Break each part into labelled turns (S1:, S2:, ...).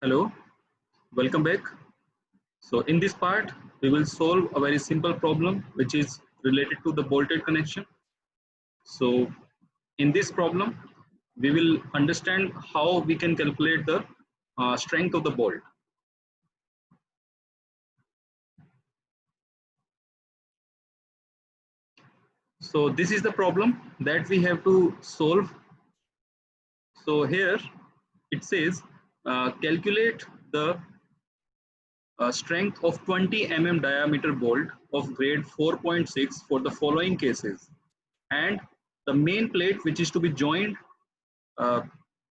S1: Hello, welcome back. So in this part, we will solve a very simple problem which is related to the bolted connection. So in this problem, we will understand how we can calculate the strength of the bolt. So this is the problem that we have to solve. So here it says calculate the strength of 20 mm diameter bolt of grade 4.6 for the following cases, and the main plate which is to be joined uh,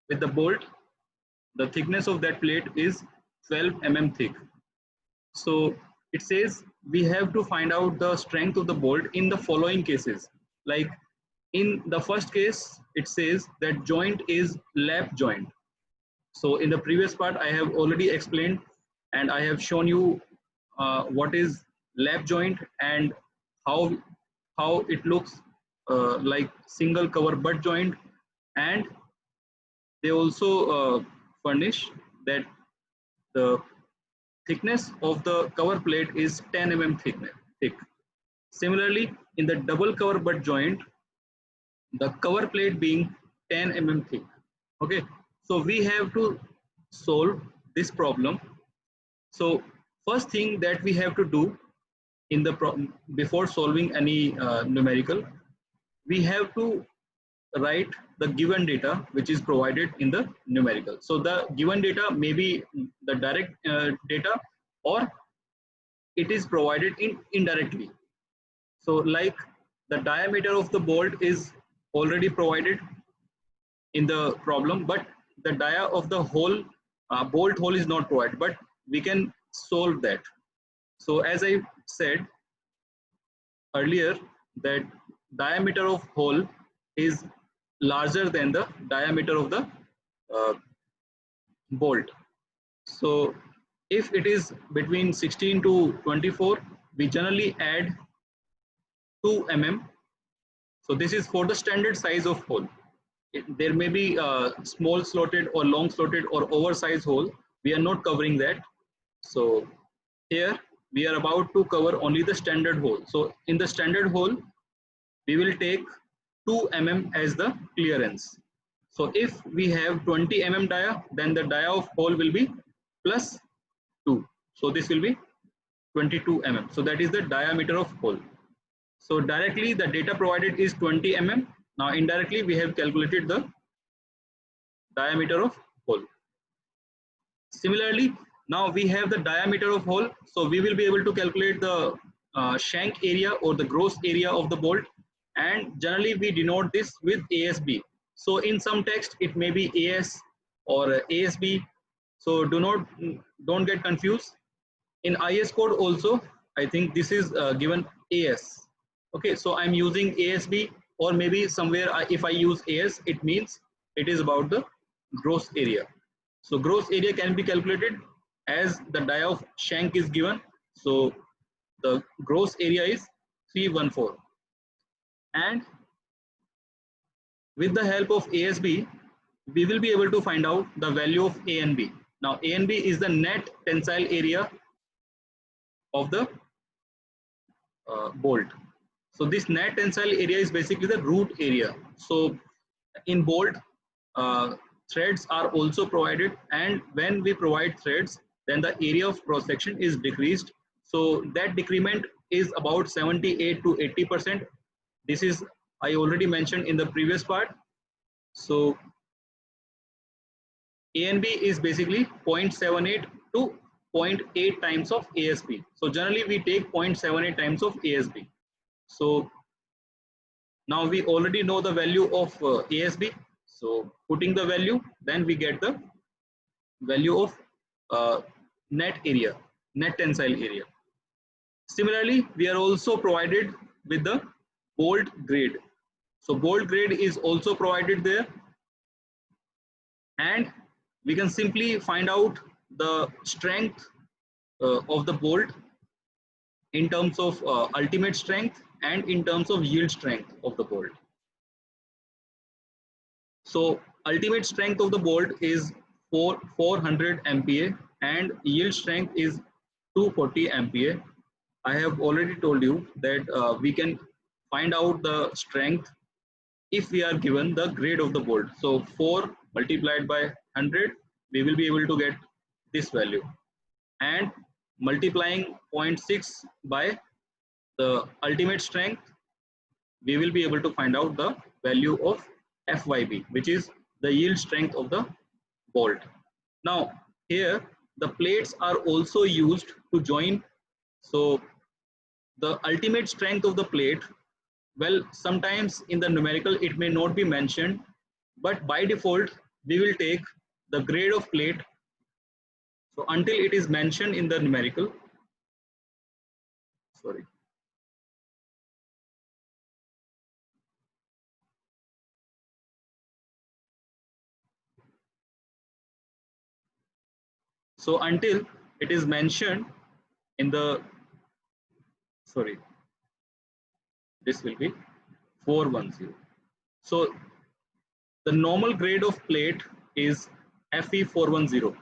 S1: with the bolt, the thickness of that plate is 12 mm thick. So it says we have to find out the strength of the bolt in the following cases. Like in the first case, it says that joint is lap joint. So in the previous part, I have already explained and I have shown you what is lap joint and how it looks like single cover butt joint, and they also furnish that the thickness of the cover plate is 10 mm thick. Similarly, in the double cover butt joint, the cover plate being 10 mm thick. Okay, so we have to solve this problem. So first thing that we have to do in the before solving any numerical, we have to write the given data which is provided in the numerical. So the given data may be the direct data, or it is provided in indirectly. So like the diameter of the bolt is already provided in the problem, but the dia of the hole, bolt hole is not provided, but we can solve that. So as I said earlier, that diameter of hole is larger than the diameter of the uh, bolt. So if it is between 16 to 24, we generally add 2 mm. So this is for the standard size of hole. There may be small slotted or long slotted or oversized hole. We are not covering that. So here we are about to cover only the standard hole. So in the standard hole, we will take 2 mm as the clearance. So if we have 20 mm dia, then the dia of hole will be plus 2. So this will be 22 mm. So that is the diameter of hole. So directly the data provided is 20 mm. Now indirectly we have calculated the diameter of hole. Similarly, now we have the diameter of hole. So we will be able to calculate the shank area or the gross area of the bolt. And generally we denote this with ASB. So in some text it may be AS or ASB. So don't get confused. In IS code also, I think this is given AS. Okay, so I'm using ASB, or maybe somewhere if I use AS, it means it is about the gross area. So gross area can be calculated as the dia of shank is given. So the gross area is 314. And with the help of ASB, we will be able to find out the value of A and B. Now A and B is the net tensile area of the bolt. So this net tensile area is basically the root area. So in bolt, threads are also provided, and when we provide threads, then the area of cross section is decreased. So that decrement is about 78 to 80%. This is I already mentioned in the previous part. So A and B is basically 0.78 to 0.8 times of ASB. So generally we take 0.78 times of ASB. So now we already know the value of ASB. So putting the value, then we get the value of net area, net tensile area. Similarly, we are also provided with the bolt grade. So bolt grade is also provided there, and we can simply find out the strength of the bolt in terms of ultimate strength and in terms of yield strength of the bolt. So ultimate strength of the bolt is 400 MPa and yield strength is 240 MPa. I have already told you that we can find out the strength if we are given the grade of the bolt. So 4 multiplied by 100, we will be able to get this value, and multiplying 0.6 by the ultimate strength, we will be able to find out the value of FYB, which is the yield strength of the bolt. Now here the plates are also used to join. So the ultimate strength of the plate, well, sometimes in the numerical it may not be mentioned, but by default we will take the grade of plate. So until it is mentioned in the numerical, sorry. So until it is mentioned in the, sorry, this will be 410. So the normal grade of plate is FE410.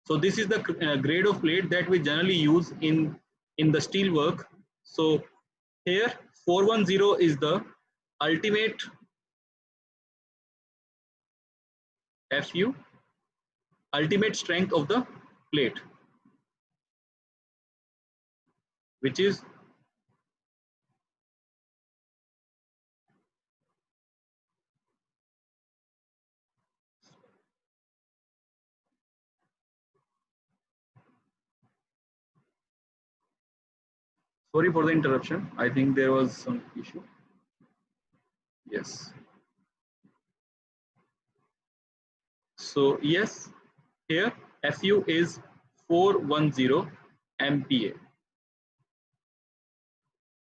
S1: So this is the grade of plate that we generally use in the steel work. So here 410 is the ultimate FU, ultimate strength of the plate, which is sorry for the interruption. I think there was some issue. Yes. So yes, here FU is 410 MPa.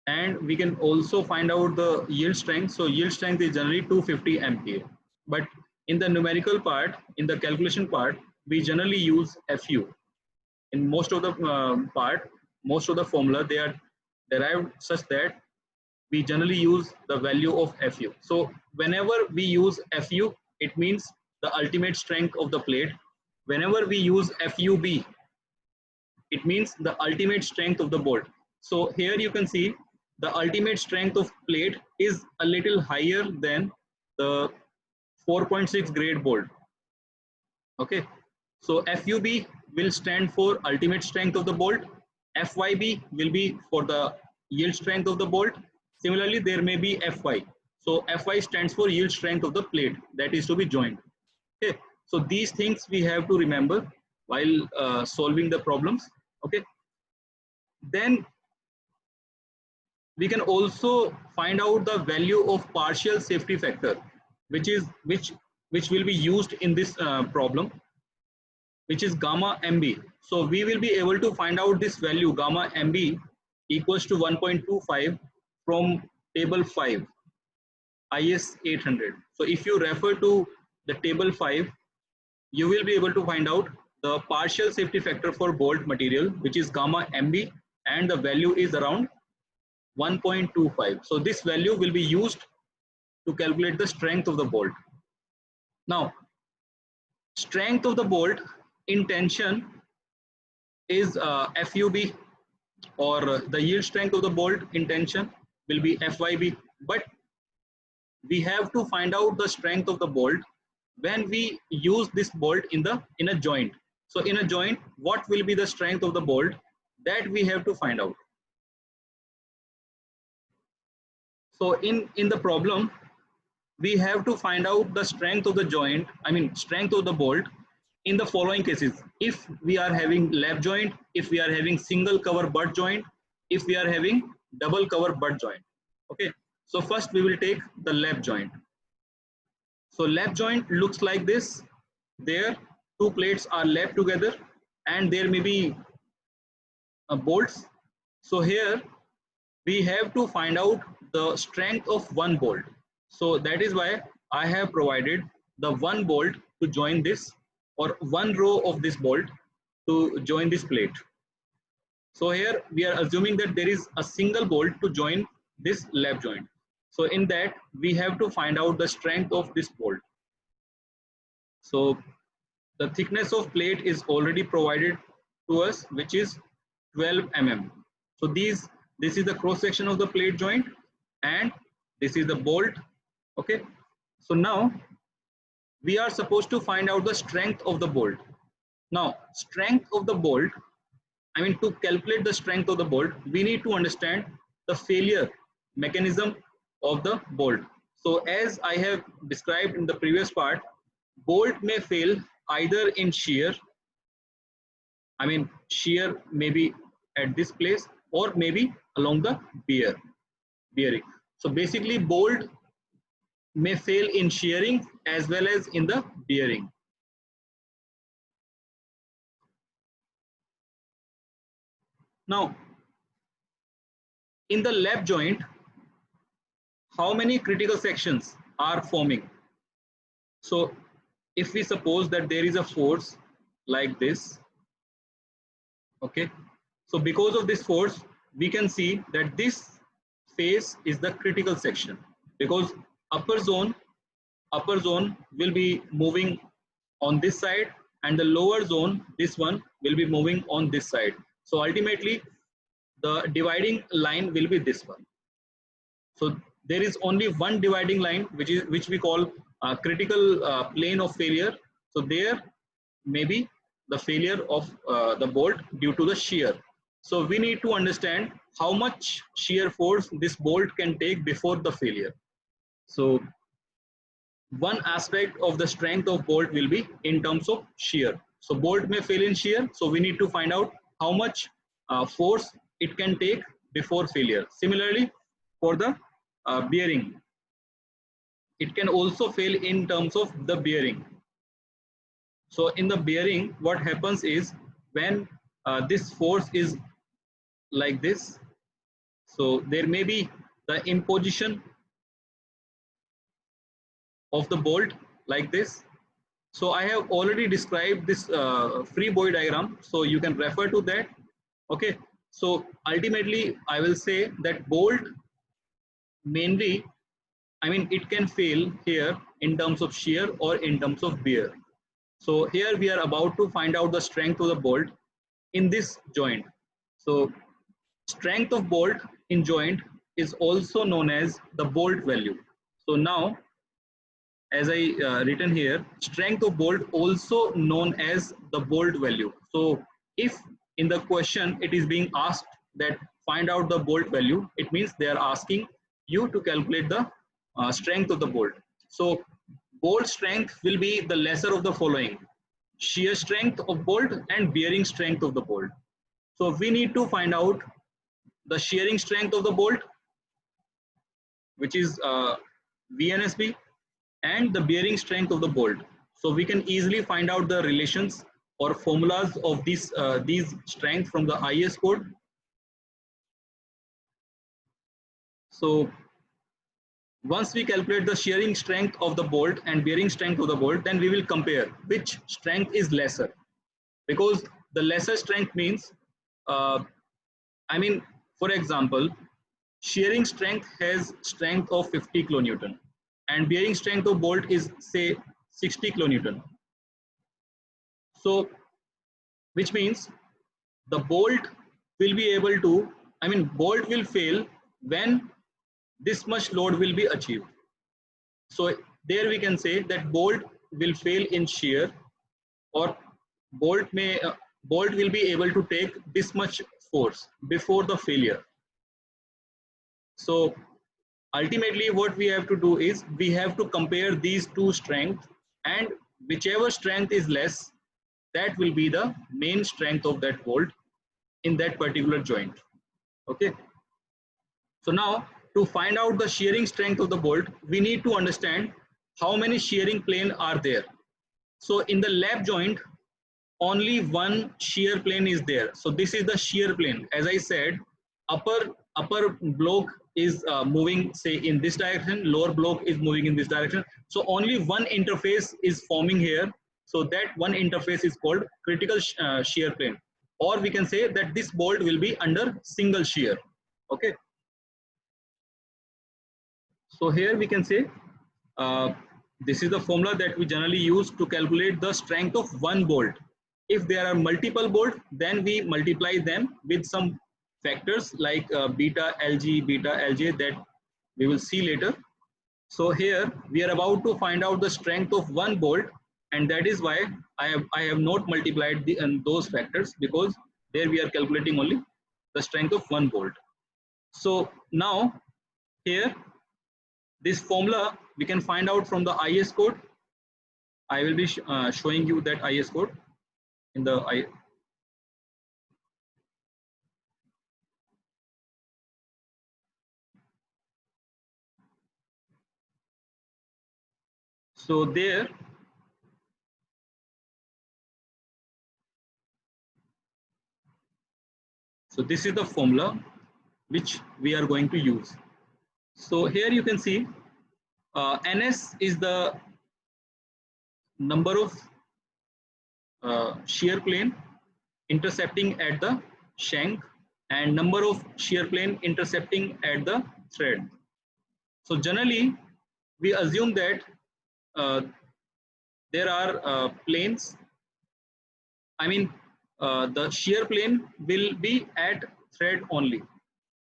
S1: And we can also find out the yield strength. So yield strength is generally 250 MPa. But in the numerical part, in the calculation part, we generally use FU. In most of the most of the formula, they are derived such that we generally use the value of FU. So whenever we use FU, it means the ultimate strength of the plate. Whenever we use FUB, it means the ultimate strength of the bolt. So here you can see the ultimate strength of plate is a little higher than the 4.6 grade bolt. Okay, so FUB will stand for ultimate strength of the bolt. FYB will be for the yield strength of the bolt. Similarly, there may be FY. So FY stands for yield strength of the plate that is to be joined. Okay, so these things we have to remember while solving the problems. Okay, then we can also find out the value of partial safety factor, which will be used in this problem, which is gamma MB. So we will be able to find out this value gamma MB equals to 1.25 from table 5 IS 800. So if you refer to the table 5, you will be able to find out the partial safety factor for bolt material, which is gamma MB, and the value is around 1.25. So this value will be used to calculate the strength of the bolt. Now, strength of the bolt in tension is FUB, or the yield strength of the bolt in tension will be FYB. But we have to find out the strength of the bolt when we use this bolt in a joint. So in a joint, what will be the strength of the bolt, that we have to find out. So in the problem, we have to find out the strength of the joint, strength of the bolt in the following cases. If we are having lap joint, if we are having single cover butt joint, if we are having double cover butt joint. Okay, so first we will take the lap joint. So lap joint looks like this. There, two plates are lapped together and there may be bolts. So here we have to find out the strength of one bolt. So that is why I have provided the one bolt to join this, or one row of this bolt to join this plate. So here we are assuming that there is a single bolt to join this lap joint. So in that we have to find out the strength of this bolt. So the thickness of plate is already provided to us, which is 12 mm. So this is the cross section of the plate joint, and this is the bolt. Okay, so now we are supposed to find out the strength of the bolt. Now, strength of the bolt, I mean, to calculate the strength of the bolt, we need to understand the failure mechanism of the bolt. So as I have described in the previous part, bolt may fail either in shear, I mean shear maybe at this place, or maybe along the bearing. So basically bolt may fail in shearing as well as in the bearing. Now, in the lap joint, how many critical sections are forming? So if we suppose that there is a force like this, okay, so because of this force, we can see that this face is the critical section, because upper zone will be moving on this side, and the lower zone, this one, will be moving on this side. So ultimately the dividing line will be this one. So there is only one dividing line, which we call critical plane of failure. So there may be the failure of the bolt due to the shear. So we need to understand how much shear force this bolt can take before the failure. So one aspect of the strength of bolt will be in terms of shear. So bolt may fail in shear, so we need to find out how much force it can take before failure. Similarly, for the bearing, it can also fail in terms of the bearing. So in the bearing, what happens is when this force is like this, so there may be the imposition of the bolt like this. So I have already described this free body diagram, so you can refer to that. Okay, so ultimately I will say that bolt mainly, I mean, it can fail here in terms of shear or in terms of bear. So here we are about to find out the strength of the bolt in this joint. So strength of bolt in joint is also known as the bolt value. So now, as I written here, strength of bolt also known as the bolt value. So if in the question it is being asked that find out the bolt value, it means they are asking you to calculate the strength of the bolt. So bolt strength will be the lesser of the following: shear strength of bolt and bearing strength of the bolt. So we need to find out the shearing strength of the bolt, which is VNSB, and the bearing strength of the bolt. So we can easily find out the relations or formulas of these strength from the IS code. So once we calculate the shearing strength of the bolt and bearing strength of the bolt, then we will compare which strength is lesser, because the lesser strength means, I mean, for example, shearing strength has strength of 50 kilonewton and bearing strength of bolt is say 60 kilonewton. So which means the bolt will be able to, I mean, bolt will fail when this much load will be achieved. So there we can say that bolt will fail in shear, or bolt will be able to take this much force before the failure. So ultimately what we have to do is we have to compare these two strengths, and whichever strength is less, that will be the main strength of that bolt in that particular joint. Okay, so now to find out the shearing strength of the bolt, we need to understand how many shearing plane are there. So in the lap joint, only one shear plane is there. So this is the shear plane. As I said, upper block is moving say in this direction, lower block is moving in this direction. So only one interface is forming here. So that one interface is called critical shear plane, or we can say that this bolt will be under single shear. Okay. So here we can say This is the formula that we generally use to calculate the strength of one bolt. If there are multiple bolts, then we multiply them with some factors like beta Lg, beta Lj that we will see later. So here we are about to find out the strength of one bolt, and that is why I have not multiplied those factors, because there we are calculating only the strength of one bolt. So now here this formula we can find out from the IS code. I will be showing you that IS code in the so there so this is the formula which we are going to use. So here you can see NS is the number of shear plane intercepting at the shank and number of shear plane intercepting at the thread. So generally we assume that there are planes, I mean the shear plane will be at thread only.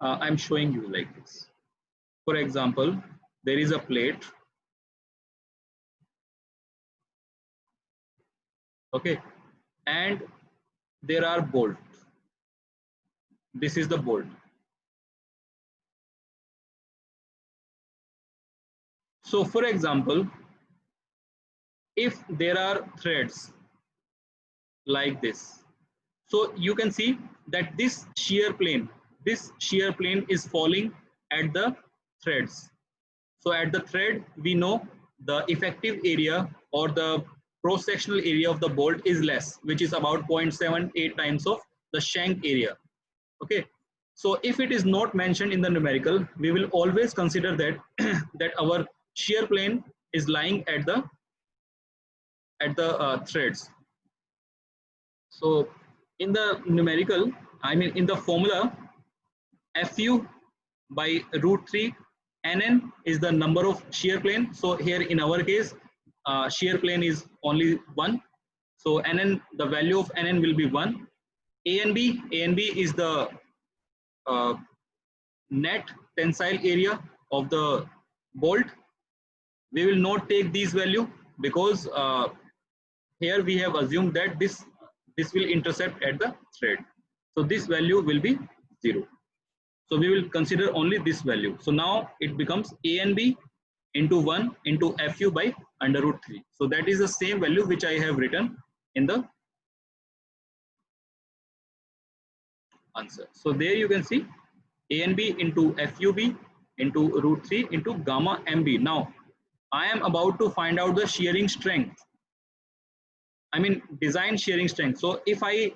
S1: I'm showing you like this. For example, there is a plate, okay, and there are bolts. This is the bolt. So for example, if there are threads like this, so you can see that this shear plane is falling at the threads. So at the thread, we know the effective area or the cross-sectional area of the bolt is less, which is about 0.78 times of the shank area. Okay. So if it is not mentioned in the numerical, we will always consider that that our shear plane is lying at the threads. So in the numerical, I mean in the formula, Fu by root 3, Nn is the number of shear plane. So here in our case, shear plane is only 1. So Nn, the value of Nn will be 1. ANB is the net tensile area of the bolt. We will not take these value because here we have assumed that this will intercept at the thread. So this value will be 0. So we will consider only this value. So now it becomes ANB into 1 into Fu by under root 3. So that is the same value which I have written in the answer. So there you can see ANB into FUB into root 3 into gamma MB. Now I am about to find out the shearing strength. I mean design shearing strength. So if I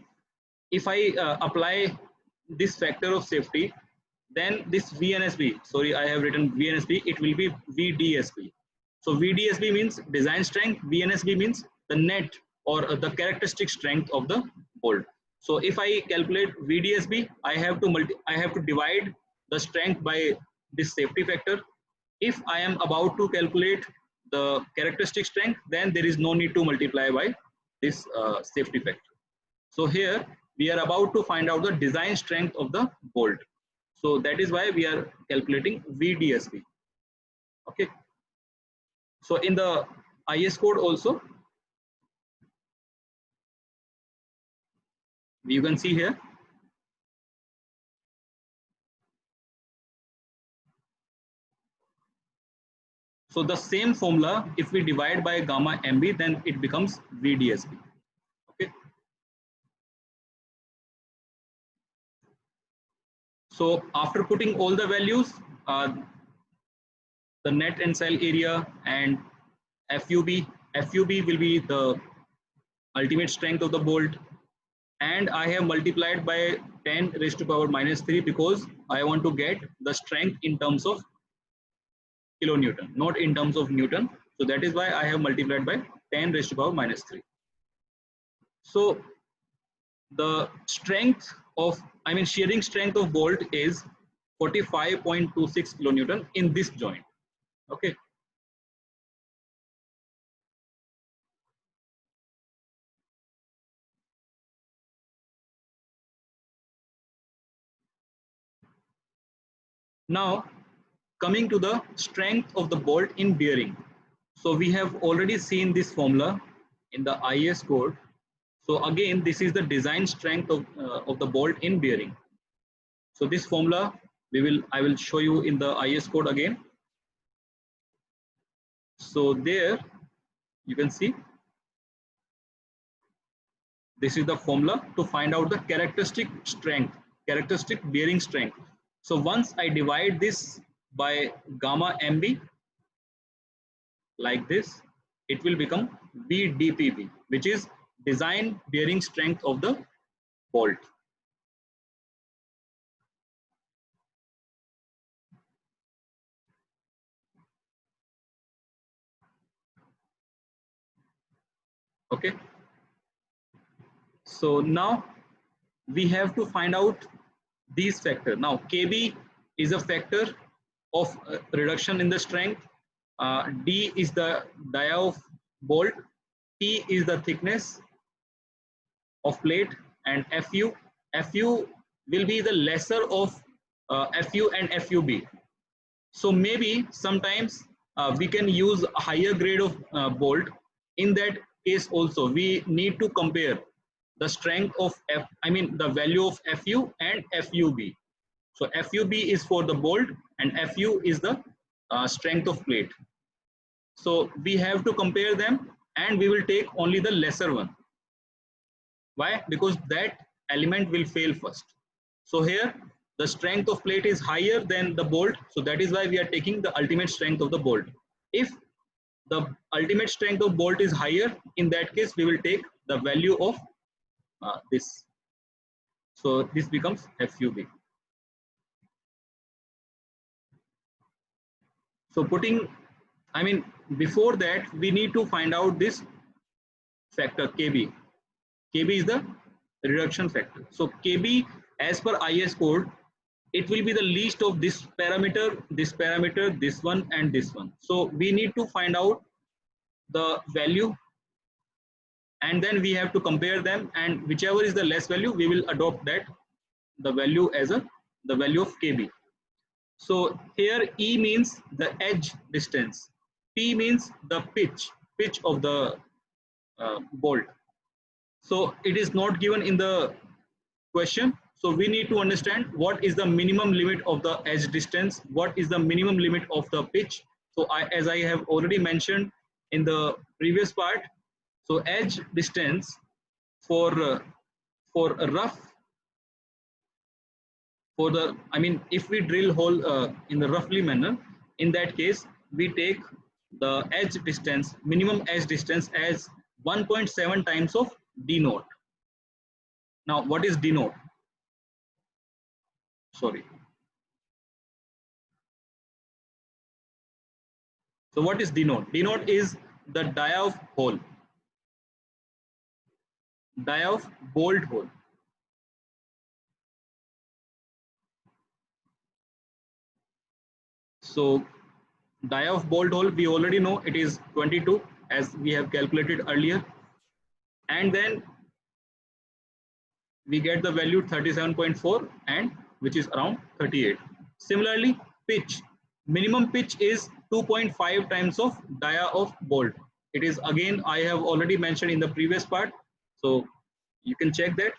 S1: apply this factor of safety, then this VNSB, sorry, I have written VNSB, it will be VDSB. So VDSB means design strength, VNSB means the net or the characteristic strength of the bolt. So if I calculate VDSB, I have to divide the strength by this safety factor. If I am about to calculate the characteristic strength, then there is no need to multiply by this safety factor. So here we are about to find out the design strength of the bolt. So that is why we are calculating VDSB. Okay. So in the IS code also, you can see here. So the same formula, if we divide by gamma MB, then it becomes VDSB. Okay. So after putting all the values, the net tensile area and FUB will be the ultimate strength of the bolt, and I have multiplied by 10 raised to power minus 3 because I want to get the strength in terms of kilonewton, not in terms of newton. So that is why I have multiplied by 10 raised to power minus 3. So the strength of, I mean shearing strength of bolt is 45.26 kilonewton in this joint. Okay. Now coming to the strength of the bolt in bearing. So we have already seen this formula in the IS code. So again, this is the design strength of the bolt in bearing. So this formula I will show you in the IS code again. So there you can see this is the formula to find out the characteristic strength, characteristic bearing strength. So once I divide this by gamma MB like this, it will become VDPB, which is design bearing strength of the bolt. Okay. So now we have to find out these factors. Now KB is a factor of reduction in the strength. D is the dia of bolt. T is the thickness of plate, and FU will be the lesser of FU and FUB. So maybe sometimes we can use a higher grade of bolt. In that case also we need to compare the strength of the value of FU and FUB. So FUB is for the bolt and FU is the strength of plate. So we have to compare them and we will take only the lesser one. Why? Because that element will fail first. So here the strength of plate is higher than the bolt. So that is why we are taking the ultimate strength of the bolt. If the ultimate strength of bolt is higher, in that case we will take the value of this. So this becomes FUB. So before that we need to find out this factor KB. KB is the reduction factor. So KB as per IS code, it will be the least of this parameter, this one and this one. So we need to find out the value and then we have to compare them, and whichever is the less value we will adopt that the value as the value of KB. So here E means the edge distance, P means the pitch of the bolt. So it is not given in the question. So we need to understand what is the minimum limit of the edge distance, what is the minimum limit of the pitch. So as I have already mentioned in the previous part, so edge distance for a rough, if we drill hole in the roughly manner, in that case we take the edge distance, minimum edge distance as 1.7 times of D naught. Now what is D naught? Sorry. So what is D naught? D naught is the dia of hole, dia of bolt hole. So dia of bolt hole we already know it is 22 as we have calculated earlier, and then we get the value 37.4 and which is around 38. Similarly, pitch, minimum pitch is 2.5 times of dia of bolt. It is again I have already mentioned in the previous part, so you can check that,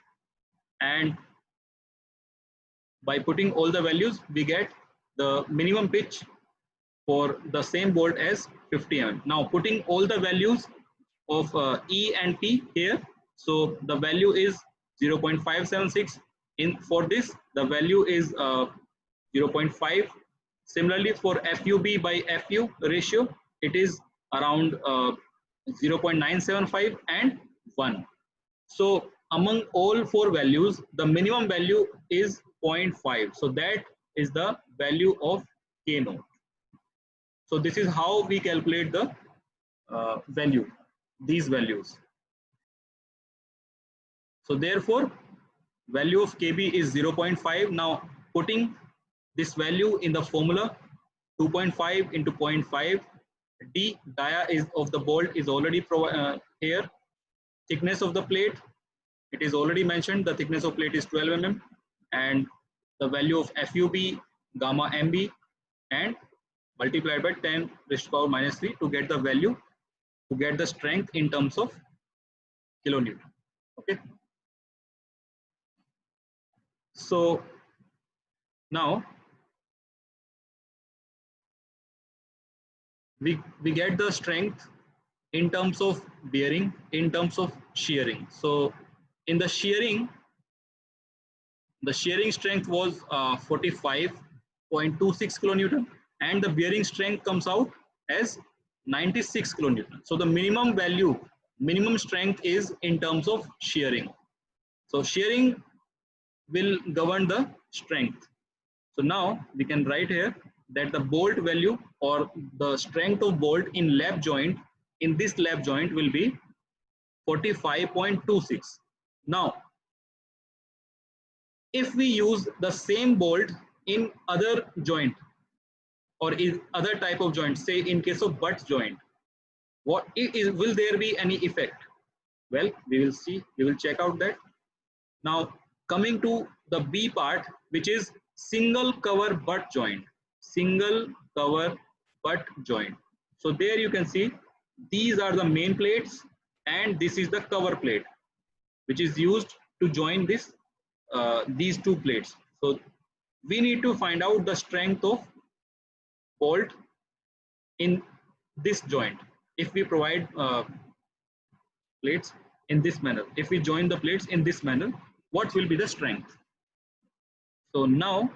S1: and by putting all the values we get the minimum pitch for the same bolt as 50 mm. Now putting all the values of E and P here, so the value is 0.576. In for this the value is 0.5. Similarly for FUB by FU ratio it is around 0.975 and 1. So among all four values the minimum value is 0.5. So that is the value of K naught. So this is how we calculate the value, these values. So therefore value of KB is 0.5. Now putting this value in the formula, 2.5 into 0.5, D dia is of the bolt is already here. Thickness of the plate, it is already mentioned, the thickness of plate is 12 mm, and the value of FUB gamma mb and multiplied by 10 raised to power minus 3 to get the value, to get the strength in terms of kilonewton. Okay. So now we get the strength in terms of bearing, in terms of shearing. So in the shearing strength was 45.26 kilonewton, and the bearing strength comes out as 96 kilonewton. So the minimum value, minimum strength is in terms of shearing. So shearing will govern the strength. So now we can write here that the bolt value or the strength of bolt in lap joint, in this lap joint, will be 45.26. Now if we use the same bolt in other joint or in other type of joint, say in case of butt joint, what is, will there be any effect? Well, we will see, we will check out that. Now coming to the B part, which is single cover butt joint, single cover butt joint. So there you can see these are the main plates and this is the cover plate which is used to join this these two plates. So we need to find out the strength of bolt in this joint. If we provide plates in this manner, if we join the plates in this manner, what will be the strength? So now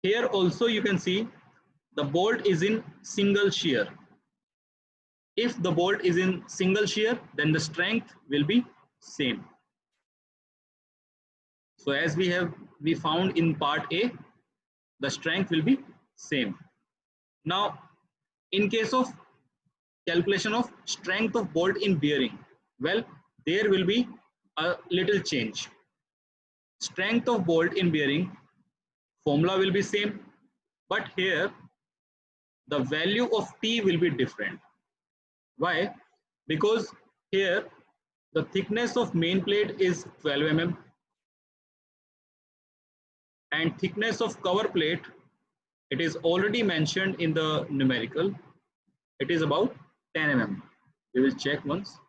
S1: here also you can see the bolt is in single shear. If the bolt is in single shear, then the strength will be same. So as we found in part A, the strength will be same. Now in case of calculation of strength of bolt in bearing, well, there will be a little change. Strength of bolt in bearing formula will be same, but here the value of T will be different. Why? Because here the thickness of main plate is 12 mm and thickness of cover plate, it is already mentioned in the numerical, it is about 10 mm. We will check once.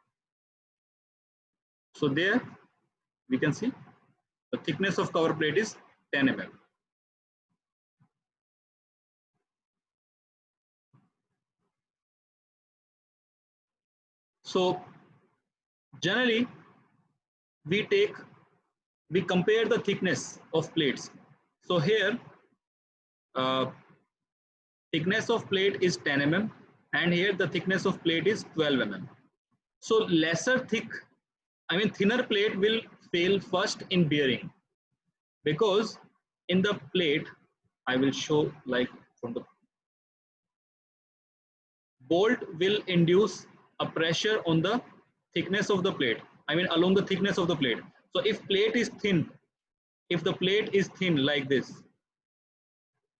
S1: So there we can see the thickness of cover plate is 10 mm. So generally we compare the thickness of plates. So here thickness of plate is 10 mm and here the thickness of plate is 12 mm. So thinner plate will fail first in bearing, because in the plate, I will show like from the bolt will induce a pressure on the thickness of the plate, along the thickness of the plate. So if plate is thin, if the plate is thin like this,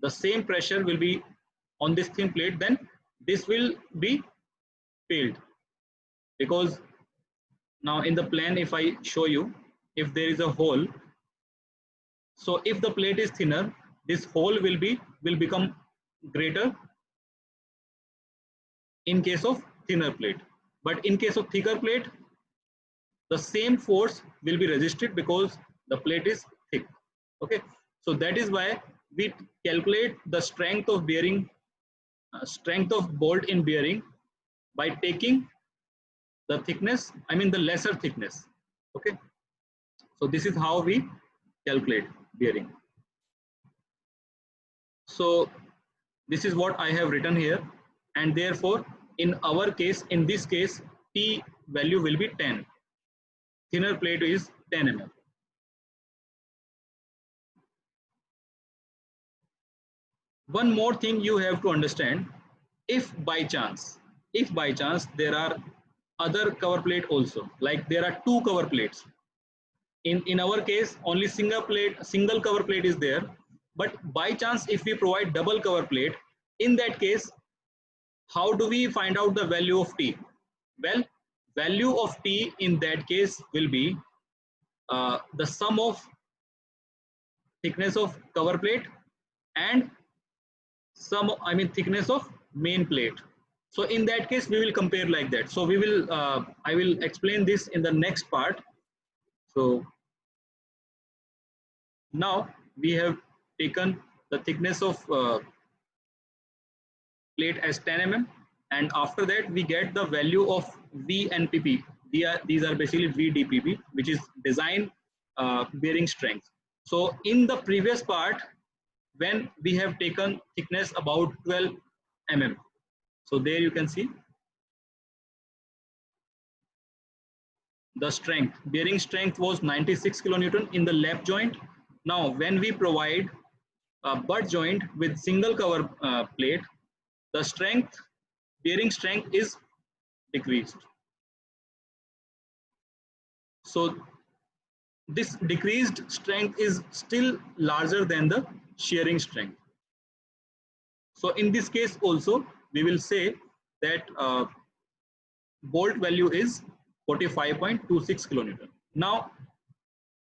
S1: the same pressure will be on this thin plate, then this will be failed. Because now in the plan, if I show you, if there is a hole, so if the plate is thinner, this hole will become greater in case of thinner plate. But in case of thicker plate, the same force will be resisted because the plate is thick. Okay, so that is why we calculate the strength of bearing, strength of bolt in bearing by taking the thickness, the lesser thickness. Okay, so this is how we calculate bearing. So this is what I have written here, and therefore in our case, in this case, T value will be 10. Thinner plate is 10 mm. One more thing you have to understand, if by chance there are other cover plate also, like there are two cover plates. In our case, only single cover plate is there, but by chance if we provide double cover plate, in that case, how do we find out the value of T? Well, value of T in that case will be the sum of thickness of cover plate and thickness of main plate. So in that case we will compare like that. So we will I will explain this in the next part. So now we have taken the thickness of plate as 10 mm, and after that we get the value of V and PP. These are basically VDPP, which is design bearing strength. So in the previous part, when we have taken thickness about 12 mm, so there you can see the strength, bearing strength was 96 kilonewton in the lap joint. Now when we provide a butt joint with single cover plate, the strength, bearing strength is decreased. So this decreased strength is still larger than the shearing strength. So in this case also we will say that bolt value is 45.26 kilonewton. Now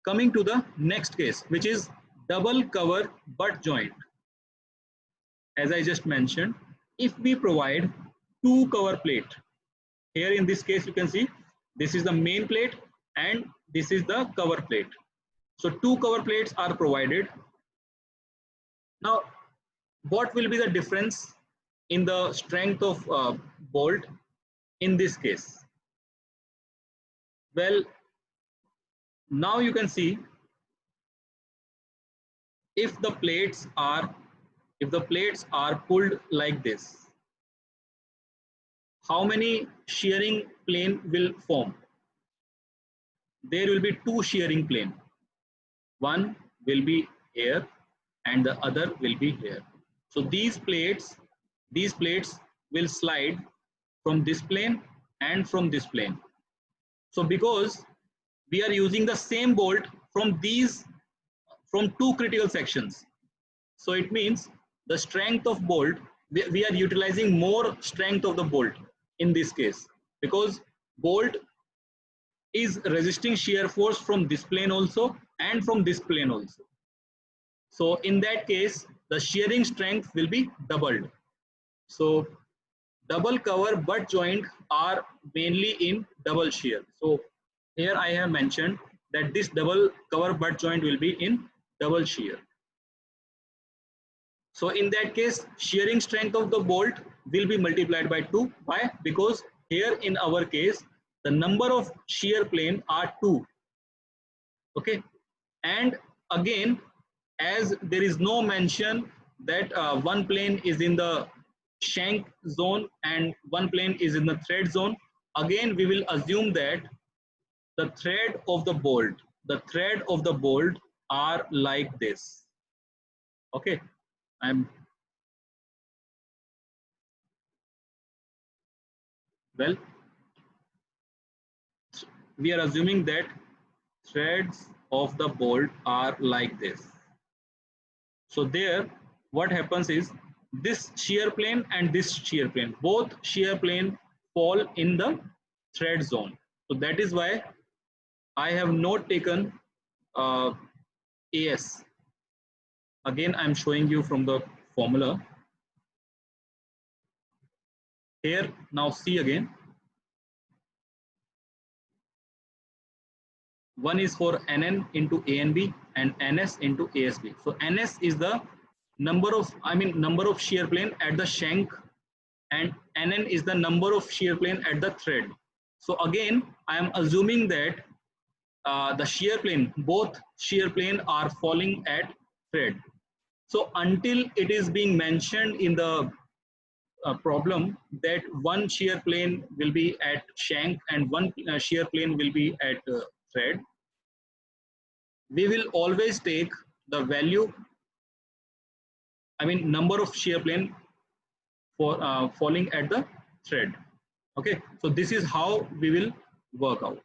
S1: coming to the next case, which is double cover butt joint. As I just mentioned, if we provide two cover plate, here in this case you can see this is the main plate and this is the cover plate. So two cover plates are provided. Now what will be the difference in the strength of bolt in this case? Well, now you can see if the plates are pulled like this, how many shearing plane will form? There will be two shearing plane. One will be here and the other will be here. So these plates will slide from this plane and from this plane. So because we are using the same bolt from two critical sections, so it means the strength of bolt, we are utilizing more strength of the bolt in this case, because bolt is resisting shear force from this plane also and from this plane also. So in that case the shearing strength will be doubled. So double cover butt joint are mainly in double shear. So here I have mentioned that this double cover butt joint will be in double shear. So in that case, shearing strength of the bolt will be multiplied by 2. Why? Because here in our case, the number of shear plane are 2. Okay. And again, as there is no mention that one plane is in the shank zone and one plane is in the thread zone, again we will assume that the thread of the bolt are like this. Okay. Well, we are assuming that threads of the bolt are like this. So there what happens is this shear plane and this shear plane, both shear plane fall in the thread zone. So that is why I have not taken AS. Again I am showing you from the formula. Here now see again. One is for NN into ANB and NS into ASB. So NS is the number of shear plane at the shank, and NN is the number of shear plane at the thread. So again, I am assuming that the shear plane, both shear plane are falling at thread. So until it is being mentioned in the problem that one shear plane will be at shank and one shear plane will be at thread, we will always take the value, number of shear plane for falling at the thread. Okay, so this is how we will work out.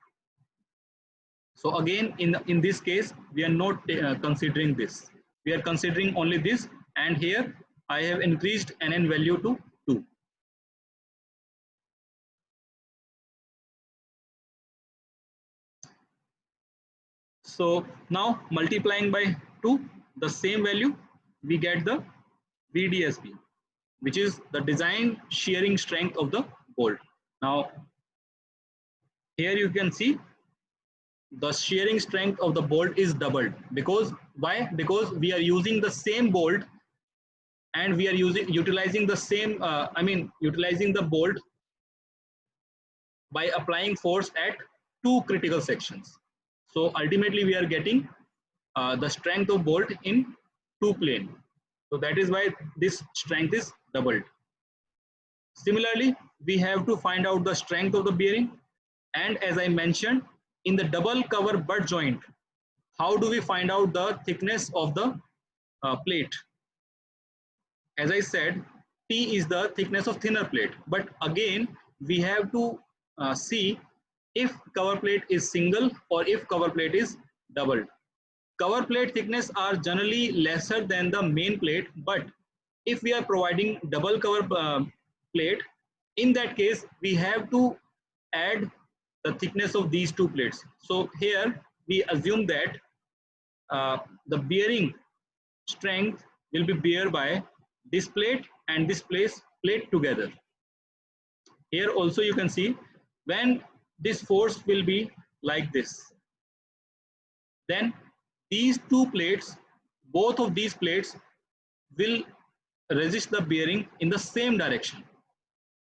S1: So again, in this case, we are not considering this. We are considering only this, and here I have increased NN value to 2. So now multiplying by 2, the same value, we get the VDSB, which is the design shearing strength of the bolt. Now, here you can see the shearing strength of the bolt is doubled. Because why? Because we are using the same bolt and we are utilizing the same, utilizing the bolt by applying force at two critical sections. So ultimately we are getting the strength of bolt in two plane. So that is why this strength is doubled. Similarly, we have to find out the strength of the bearing. And as I mentioned, in the double cover butt joint, how do we find out the thickness of the plate? As I said, T is the thickness of thinner plate. But again, we have to see if cover plate is single or if cover plate is doubled. Cover plate thickness are generally lesser than the main plate, but if we are providing double cover plate, in that case, we have to add the thickness of these two plates. So here we assume that the bearing strength will be bear by this plate and this plate together. Here also you can see when this force will be like this, then these two plates, both of these plates will resist the bearing in the same direction.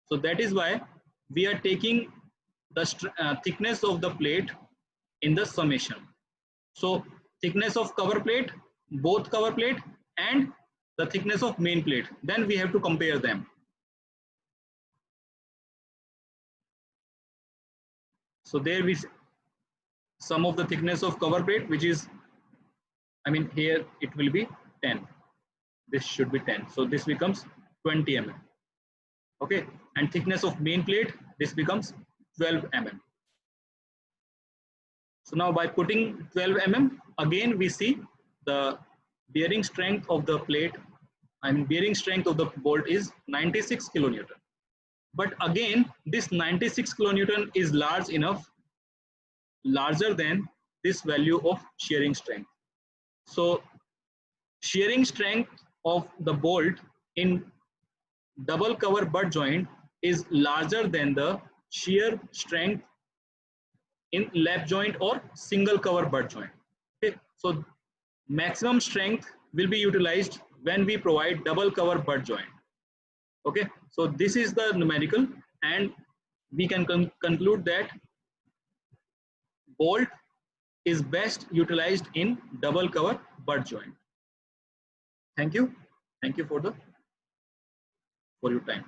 S1: So that is why we are taking the thickness of the plate in the summation. So thickness of cover plate, both cover plate, and the thickness of main plate, then we have to compare them. So there we sum of the thickness of cover plate, which is, here it will be 10. This should be 10. So this becomes 20 mm. Okay, and thickness of main plate, this becomes 12 mm. So now by putting 12 mm, again we see the bearing strength of the plate, bearing strength of the bolt is 96 kilonewton. But again, this 96 kilonewton is larger than this value of shearing strength. So shearing strength of the bolt in double cover butt joint is larger than the shear strength in lap joint or single cover butt joint. Okay, so maximum strength will be utilized when we provide double cover butt joint. Okay, so this is the numerical, and we can conclude that bolt is best utilized in double cover butt joint. Thank you for your time.